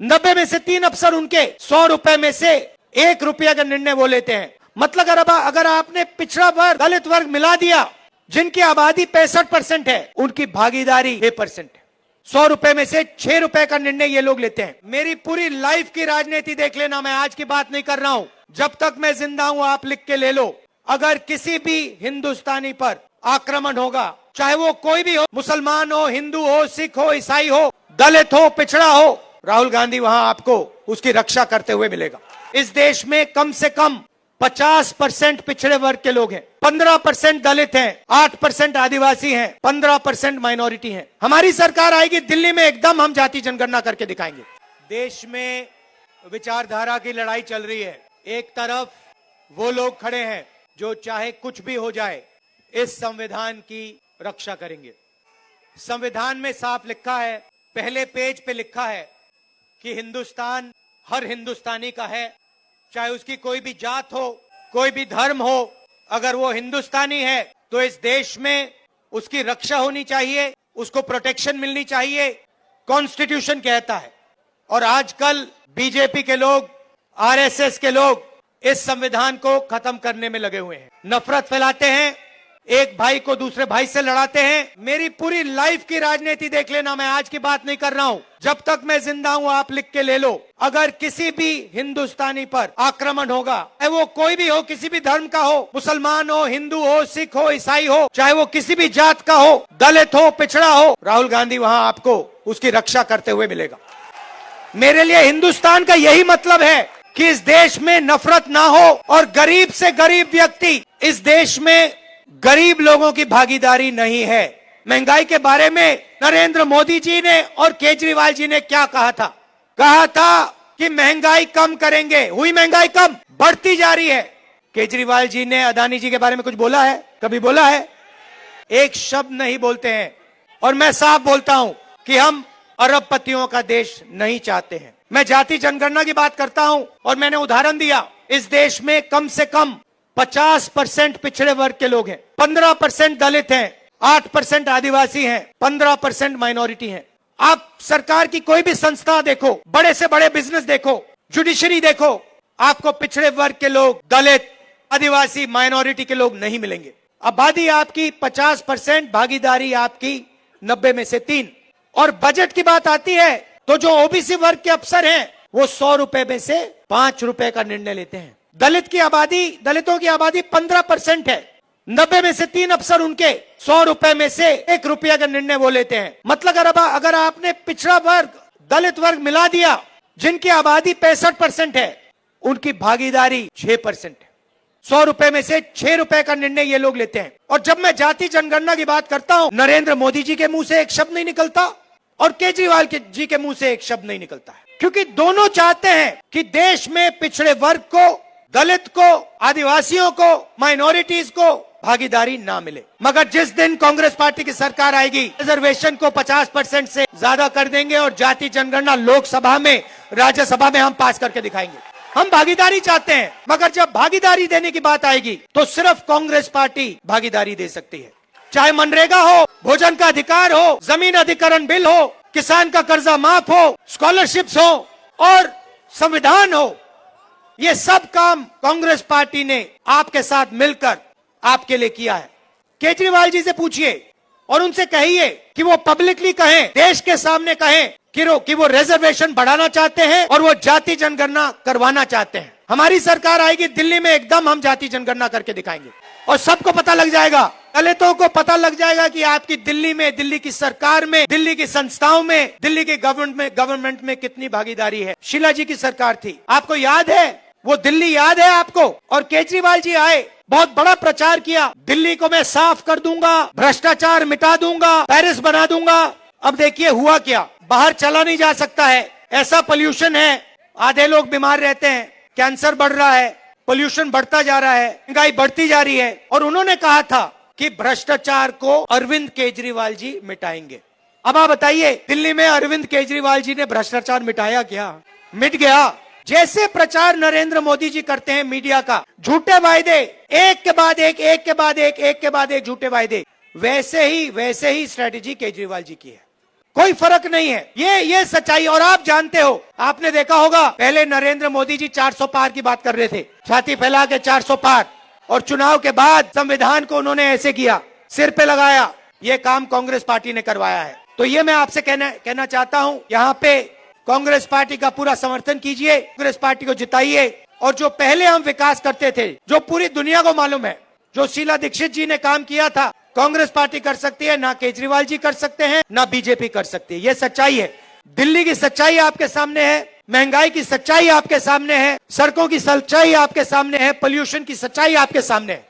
90 में से 3 अफसर उनके 100 रुपए में से 1 रुपया का निर्णय वो लेते हैं। मतलब अगर आपने पिछड़ा वर्ग दलित वर्ग मिला दिया, जिनकी आबादी 65% है, उनकी भागीदारी 6% है। 100 रुपए में से 6 रुपए का निर्णय ये लोग लेते हैं। मेरी पूरी लाइफ की राजनीति देख लेना, मैं आज की बात नहीं कर रहा हूं। जब तक मैं जिंदा हूं आप लिख के ले लो, अगर किसी भी हिंदुस्तानी पर आक्रमण होगा, चाहे वो कोई भी हो, मुसलमान हो, हिंदू हो, सिख हो, ईसाई हो, दलित हो, पिछड़ा हो, राहुल गांधी वहां आपको उसकी रक्षा करते हुए मिलेगा। इस देश में कम से कम 50% पिछड़े वर्ग के लोग हैं, 15% दलित हैं, 8% आदिवासी हैं, 15% माइनॉरिटी हैं। हमारी सरकार आएगी, दिल्ली में एकदम हम जाति जनगणना करके दिखाएंगे। देश में विचारधारा की लड़ाई चल रही है। एक तरफ वो लोग खड़े हैं जो चाहे कुछ भी हो जाए इस संविधान की रक्षा करेंगे। संविधान में साफ लिखा है, पहले पेज पे लिखा है कि हिंदुस्तान हर हिंदुस्तानी का है, चाहे उसकी कोई भी जात हो, कोई भी धर्म हो। अगर वो हिंदुस्तानी है तो इस देश में उसकी रक्षा होनी चाहिए, उसको प्रोटेक्शन मिलनी चाहिए, कॉन्स्टिट्यूशन कहता है। और आजकल बीजेपी के लोग, आरएसएस के लोग इस संविधान को खत्म करने में लगे हुए हैं, नफरत फैलाते हैं, एक भाई को दूसरे भाई से लड़ाते हैं। मेरी पूरी लाइफ की राजनीति देख लेना, मैं आज की बात नहीं कर रहा हूं। जब तक मैं जिंदा हूं आप लिख के ले लो, अगर किसी भी हिंदुस्तानी पर आक्रमण होगा, चाहे वो कोई भी हो, किसी भी धर्म का हो, मुसलमान हो, हिंदू हो, सिख हो, ईसाई हो, चाहे वो किसी भी जात का हो, दलित हो, पिछड़ा हो, राहुल गांधी वहां आपको उसकी रक्षा करते हुए मिलेगा। मेरे लिए हिंदुस्तान का यही मतलब है कि इस देश में नफरत ना हो और गरीब से गरीब व्यक्ति, इस देश में गरीब लोगों की भागीदारी नहीं है। महंगाई के बारे में नरेंद्र मोदी जी ने और केजरीवाल जी ने क्या कहा था? कहा था कि महंगाई कम करेंगे। हुई महंगाई कम? बढ़ती जा रही है। केजरीवाल जी ने अदानी जी के बारे में कुछ बोला है? कभी बोला है? एक शब्द नहीं बोलते हैं। और मैं साफ बोलता हूं कि हम अरबपतियों का देश नहीं चाहते हैं। मैं जाति जनगणना की बात करता हूं और मैंने उदाहरण दिया, इस देश में कम से कम 50% पिछड़े वर्ग के लोग हैं, 15% दलित हैं, 8% आदिवासी हैं, 15% माइनॉरिटी हैं। आप सरकार की कोई भी संस्था देखो, बड़े से बड़े बिजनेस देखो, जुडिशरी देखो, आपको पिछड़े वर्ग के लोग, दलित, आदिवासी, माइनॉरिटी के लोग नहीं मिलेंगे। आबादी आपकी 50%, भागीदारी आपकी 90 में से 3। और बजट की बात आती है तो जो ओबीसी वर्ग के अफसर हैं वो 100 रुपए में से 5 रुपए का निर्णय लेते हैं। दलितों की आबादी 15% है, 90 में से 3 अफसर उनके 100 रुपए में से 1 रुपया का निर्णय वो लेते हैं। मतलब अगर आपने पिछड़ा वर्ग दलित वर्ग मिला दिया, जिनकी आबादी 65% है, उनकी भागीदारी 6% है। 100 रुपए में से 6 रुपए का निर्णय ये लोग लेते हैं। और जब मैं जाति जनगणना की बात करता हूं, नरेंद्र मोदी जी के मुंह से एक शब्द नहीं निकलता और केजरीवाल जी के मुंह से एक शब्द नहीं निकलता है, क्योंकि दोनों चाहते हैं कि देश में पिछड़े वर्ग को, दलित को, आदिवासियों को, माइनॉरिटीज को भागीदारी ना मिले। मगर जिस दिन कांग्रेस पार्टी की सरकार आएगी, रिजर्वेशन को 50% से ज्यादा कर देंगे और जाति जनगणना लोकसभा में, राज्यसभा में हम पास करके दिखाएंगे। हम भागीदारी चाहते हैं, मगर जब भागीदारी देने की बात आएगी तो सिर्फ कांग्रेस पार्टी भागीदारी दे सकती है। चाहे मनरेगा हो, भोजन का अधिकार हो, जमीन अधिग्रहण बिल हो, किसान का कर्जा माफ हो, स्कॉलरशिप्स हो और संविधान हो, ये सब काम कांग्रेस पार्टी ने आपके साथ मिलकर आपके लिए किया है। केजरीवाल जी से पूछिए और उनसे कहिए कि वो पब्लिकली कहें, देश के सामने कहें कि वो रिजर्वेशन बढ़ाना चाहते हैं और वो जाति जनगणना करवाना चाहते हैं। हमारी सरकार आएगी, दिल्ली में एकदम हम जाति जनगणना करके दिखाएंगे और सबको पता लग जाएगा, दलितों को पता लग जाएगा कि आपकी दिल्ली में, दिल्ली की सरकार में, दिल्ली की संस्थाओं में, दिल्ली के गवर्नमेंट में कितनी भागीदारी है। शीला जी की सरकार थी, आपको याद है? वो दिल्ली याद है आपको? और केजरीवाल जी आए, बहुत बड़ा प्रचार किया, दिल्ली को मैं साफ कर दूंगा, भ्रष्टाचार मिटा दूंगा, पेरिस बना दूंगा। अब देखिए हुआ क्या, बाहर चला नहीं जा सकता है, ऐसा पोल्यूशन है, आधे लोग बीमार रहते हैं, कैंसर बढ़ रहा है, पोल्यूशन बढ़ता जा रहा है, महंगाई बढ़ती जा रही है। और उन्होंने कहा था कि भ्रष्टाचार को अरविंद केजरीवाल जी मिटाएंगे। अब आप बताइए, दिल्ली में अरविंद केजरीवाल जी ने भ्रष्टाचार मिटाया क्या? मिट गया। जैसे प्रचार नरेंद्र मोदी जी करते हैं मीडिया का, झूठे वायदे, एक के बाद एक, एक के बाद एक, एक के बाद एक झूठे वायदे, वैसे ही स्ट्रेटेजी केजरीवाल जी की है। कोई फर्क नहीं है। ये सच्चाई। और आप जानते हो, आपने देखा होगा, पहले नरेंद्र मोदी जी 400 पार की बात कर रहे थे, छाती फैला के 400 पार, और चुनाव के बाद संविधान को उन्होंने ऐसे किया, सिर पे लगाया। ये काम कांग्रेस पार्टी ने करवाया है। तो ये मैं आपसे कहना चाहता हूं, यहाँ पे कांग्रेस पार्टी का पूरा समर्थन कीजिए, कांग्रेस पार्टी को जिताइए। और जो पहले हम विकास करते थे, जो पूरी दुनिया को मालूम है, जो शीला दीक्षित जी ने काम किया था, कांग्रेस पार्टी कर सकती है, ना केजरीवाल जी कर सकते हैं, ना बीजेपी कर सकती है। ये सच्चाई है। दिल्ली की सच्चाई आपके सामने है, महंगाई की सच्चाई आपके सामने है, सड़कों की सच्चाई आपके सामने है, पोल्यूशन की सच्चाई आपके सामने है।